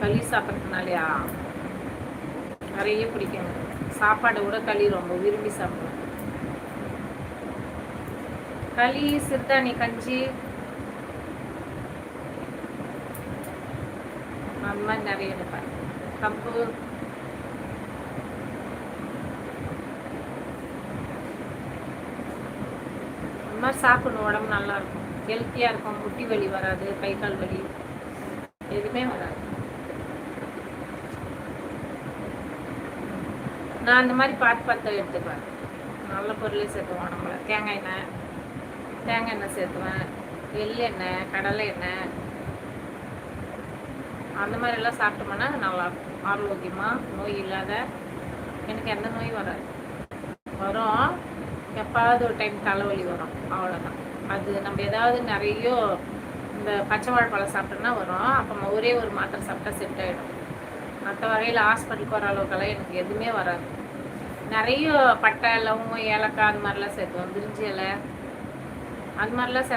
களி சாப்பிட்றதுனாலயா? நிறைய பிடிக்கும். சாப்பாடை விட களி ரொம்ப விரும்பி சாப்பிடுவேன். களி, சிறுதானி கஞ்சி, அந்த மாதிரி நிறைய எடுப்பேன். கம்பு, அந்த மாதிரி சாப்பிடணும். உடம்பு நல்லா இருக்கும், ஹெல்த்தியாக இருக்கும். முட்டி வலி வராது, கை கால் வலி எதுவுமே வராது. நான் அந்த மாதிரி பார்த்து எடுத்துக்குவேன். நல்ல பொருளே சேர்த்துவேன். நம்மள தேங்காய் எண்ணெய் சேர்த்துவேன், எள்ளெண்ணெய், கடலை எண்ணெய், அந்த மாதிரிலாம் சாப்பிட்டோம்னா நல்லாயிருக்கும். ஆரோக்கியமாக, நோய் இல்லாத. எனக்கு எந்த நோயும் வராது. வரும் எப்பாவது ஒரு டைம் தலைவலி வரும், அவ்வளோதான். அது நம்ம ஏதாவது நிறைய இந்த பச்சை வாழைப்பழம் சாப்பிட்டோம்னா வரும். அப்போ ஒரே ஒரு மாத்திரை சாப்பிட்டா செட் ஆகிடும். மற்ற வரையில் ஹாஸ்பிட்டலுக்கு வர அளவுக்கெல்லாம் எனக்கு எதுவுமே வராது. நிறைய பட்டை, லவங்கம், ஏலக்காய் அந்த மாதிரிலாம் சேர்த்துவேன். பிரிஞ்சி இலை அது மாதிரிலாம்